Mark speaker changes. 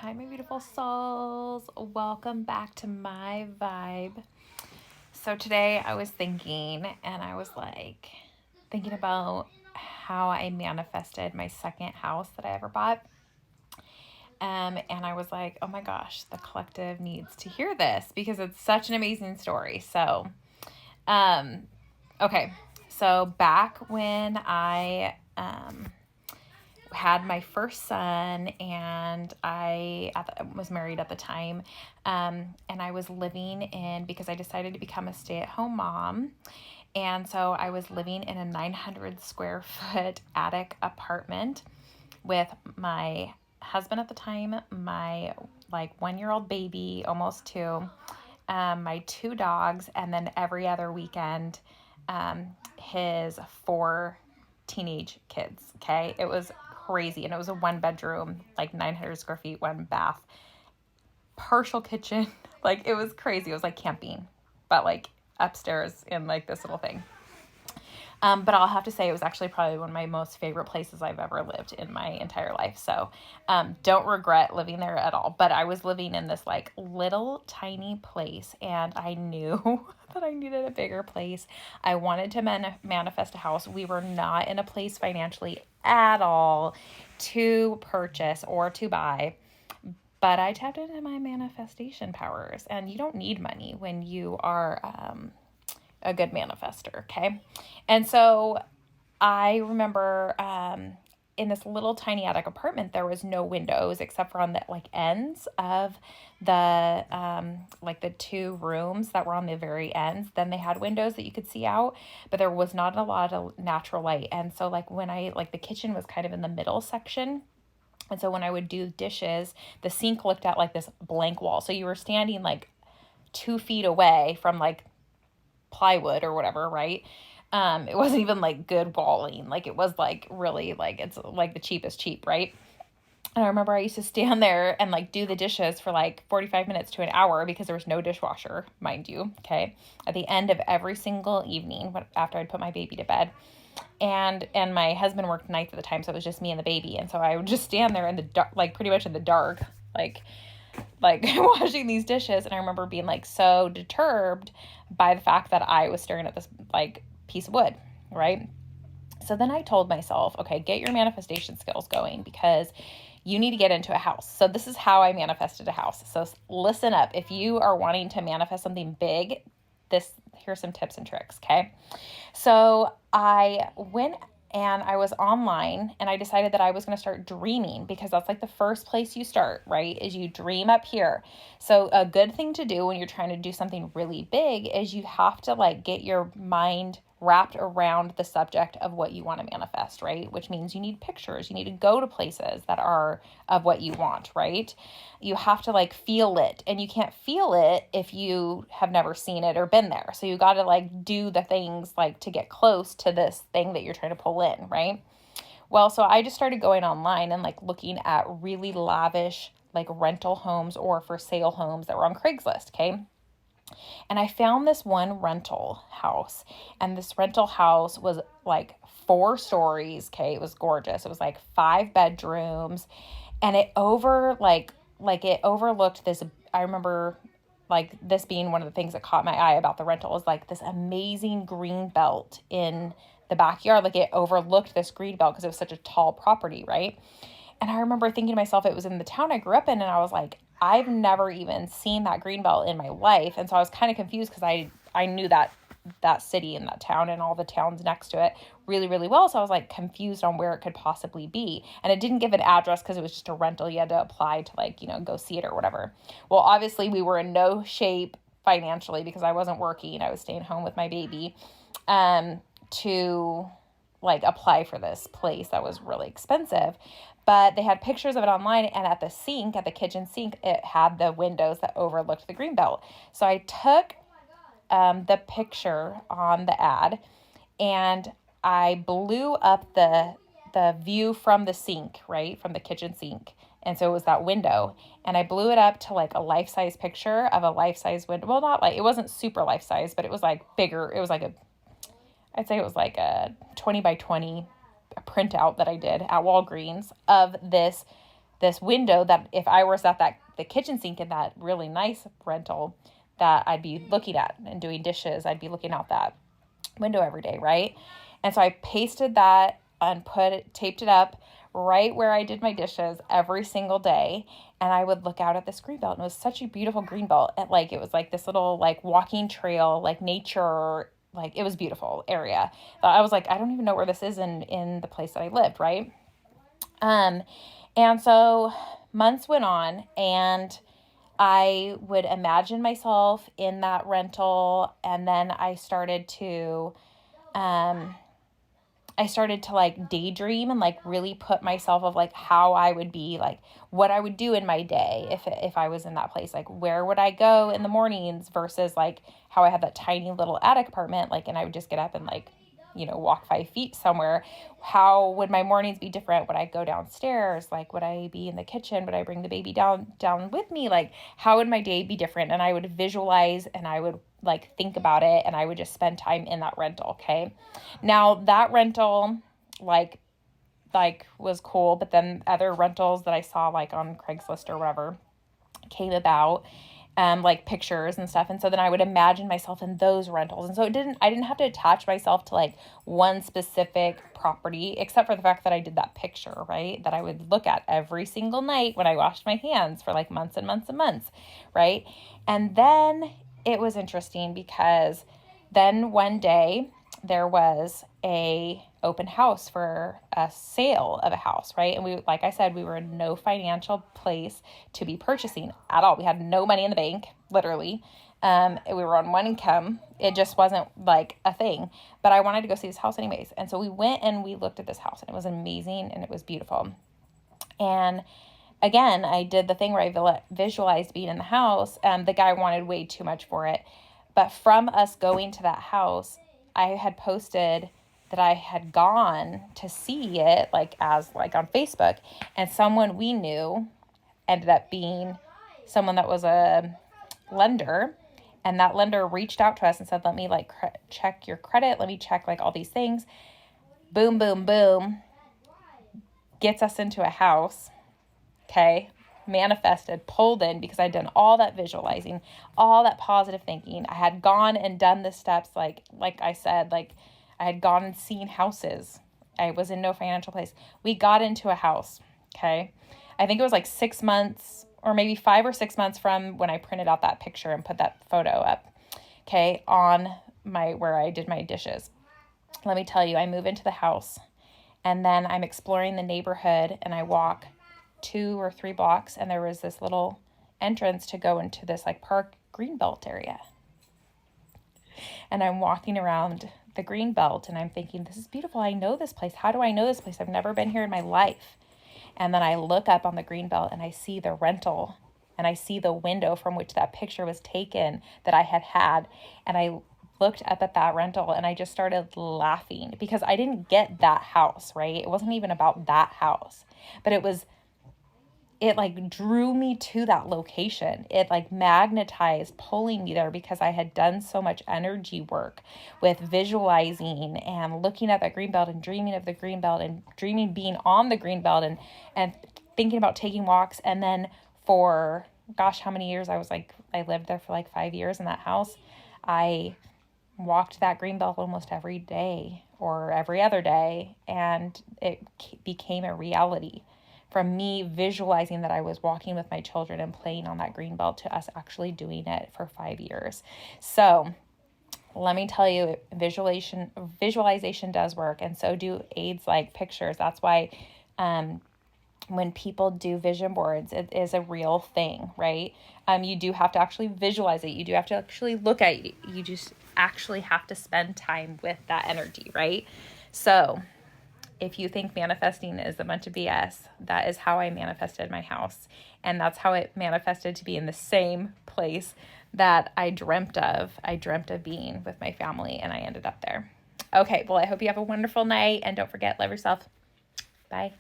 Speaker 1: Hi, my beautiful souls. Welcome back to my vibe. So, today I was thinking, and I was like, thinking about how I manifested my second house that I ever bought. And I was like, oh my gosh, the collective needs to hear this because it's such an amazing story. Um, okay. So, back when I had my first son, and I was married at the time, and I was living in, because I decided to become a stay-at-home mom, and so I was living in a 900 square foot attic apartment with my husband at the time, my like 1-year-old baby, almost two, my two dogs, and then every other weekend, his four teenage kids. Okay. It was crazy. And it was a 1 bedroom, like 900 square feet, one bath, partial kitchen. Like it was crazy. It was like camping, but like upstairs in like this little thing. But I'll have to say it was actually probably one of my most favorite places I've ever lived in my entire life. So don't regret living there at all. But I was living in this like little tiny place, and I knew that I needed a bigger place. I wanted to manifest a house. We were not in a place financially at all to purchase or to buy. But I tapped into my manifestation powers, and you don't need money when you are a good manifester, okay? And so I remember in this little tiny attic apartment, there was no windows except for on the like ends of the like the two rooms that were on the very ends. Then they had windows that you could see out, but there was not a lot of natural light. And so like when I like the kitchen was kind of in the middle section. And so when I would do dishes, the sink looked at like this blank wall. So you were standing like 2 feet away from like plywood or whatever, right? It wasn't even like good walling. Like it was like really like it's like the cheapest cheap, right? And I remember I used to stand there and like do the dishes for like 45 minutes to an hour because there was no dishwasher, mind you. Okay. At the end of every single evening after I'd put my baby to bed. And my husband worked nights at the time, so it was just me and the baby. And so I would just stand there in the dark, like pretty much in the dark, like washing these dishes. And I remember being like so deterred by the fact that I was staring at this like piece of wood, right? So then I told myself, okay, get your manifestation skills going because you need to get into a house. So this is how I manifested a house. So listen up. If you are wanting to manifest something big, here's some tips and tricks, okay? So I went and I was online, and I decided that I was going to start dreaming because that's like the first place you start, right? Is you dream up here. So a good thing to do when you're trying to do something really big is you have to like get your mind wrapped around the subject of what you want to manifest, right? Which means you need pictures. You need to go to places that are of what you want, right? You have to like feel it, and you can't feel it if you have never seen it or been there. So you got to like do the things like to get close to this thing that you're trying to pull in, right? Well, so I just started going online and like looking at really lavish like rental homes or for sale homes that were on Craigslist, okay? And I found this one rental house, and this rental house was like 4 stories. Okay. It was gorgeous. It was like 5 bedrooms, and it it overlooked this. I remember like this being one of the things that caught my eye about the rental is like this amazing green belt in the backyard. Like it overlooked this green belt because it was such a tall property. Right. And I remember thinking to myself, it was in the town I grew up in. And I was like, I've never even seen that green belt in my life. And so I was kind of confused because I knew that city and that town and all the towns next to it really, really well. So I was like confused on where it could possibly be. And it didn't give an address because it was just a rental. You had to apply to like, go see it or whatever. Well, obviously we were in no shape financially because I wasn't working. I was staying home with my baby, to like apply for this place that was really expensive. But they had pictures of it online, and at the kitchen sink, it had the windows that overlooked the greenbelt. So I took the picture on the ad, and I blew up the view from the sink, right, from the kitchen sink. And so it was that window, and I blew it up to like a life-size picture of a life-size window. Well, not like, it wasn't super life-size, but it was like bigger. It was like I'd say it was like a 20 by 20 printout that I did at Walgreens of this this window that if I was at the kitchen sink in that really nice rental that I'd be looking at and doing dishes, I'd be looking out that window every day, right? And so I pasted that and taped it up right where I did my dishes every single day. And I would look out at this green belt, and it was such a beautiful green belt. And like, it was like this little like walking trail, like nature, like it was beautiful area. But I was like, I don't even know where this is in the place that I lived, right? And so months went on, and I would imagine myself in that rental, and then I started to like daydream and like really put myself of like how I would be, like what I would do in my day if I was in that place, like where would I go in the mornings versus like how I had that tiny little attic apartment, like, and I would just get up and like, walk 5 feet somewhere. How would my mornings be different? Would I go downstairs? Like, would I be in the kitchen? Would I bring the baby down with me? Like, how would my day be different? And I would visualize, and I would like think about it, and I would just spend time in that rental. Okay. Now that rental, like was cool, but then other rentals that I saw like on Craigslist or whatever came about, like pictures and stuff. And so then I would imagine myself in those rentals. And so I didn't have to attach myself to like one specific property, except for the fact that I did that picture, right? That I would look at every single night when I washed my hands for like months and months and months, right? And then it was interesting because then one day there was a open house for a sale of a house, right? And we, like I said, we were in no financial place to be purchasing at all. We had no money in the bank, literally. We were on one income. It just wasn't like a thing, but I wanted to go see this house anyways. And so we went and we looked at this house, and it was amazing and it was beautiful. And again, I did the thing where I visualized being in the house. The guy wanted way too much for it. But from us going to that house, I had posted that I had gone to see it like on Facebook, and someone we knew ended up being someone that was a lender, and that lender reached out to us and said, let me like check your credit. Let me check like all these things. Boom, boom, boom. Gets us into a house. Okay. Manifested, pulled in, because I'd done all that visualizing, all that positive thinking. I had gone and done the steps, like I said, like I had gone and seen houses. I was in no financial place. We got into a house. Okay. I think it was like 6 months or maybe 5 or 6 months from when I printed out that picture and put that photo up. Okay. On where I did my dishes. Let me tell you, I move into the house, and then I'm exploring the neighborhood, and I walk 2 or 3 blocks, and there was this little entrance to go into this like park greenbelt area. And I'm walking around the greenbelt, and I'm thinking, this is beautiful. I know this place. How do I know this place? I've never been here in my life. And then I look up on the greenbelt, and I see the rental, and I see the window from which that picture was taken that I had. And I looked up at that rental, and I just started laughing because I didn't get that house, right? It wasn't even about that house, but it like drew me to that location. It like magnetized, pulling me there, because I had done so much energy work with visualizing and looking at that greenbelt and dreaming of the greenbelt and dreaming being on the greenbelt and thinking about taking walks. And then for gosh, how many years I lived there for like 5 years in that house. I walked that greenbelt almost every day or every other day, and it became a reality. From me visualizing that I was walking with my children and playing on that green belt to us actually doing it for 5 years. So let me tell you, visualization does work, and so do aids like pictures. That's why when people do vision boards, it is a real thing, right? You do have to actually visualize it. You do have to actually look at it. You just actually have to spend time with that energy, right? So if you think manifesting is a bunch of BS, that is how I manifested my house. And that's how it manifested to be in the same place that I dreamt of. I dreamt of being with my family, and I ended up there. Okay, well, I hope you have a wonderful night, and don't forget, love yourself. Bye.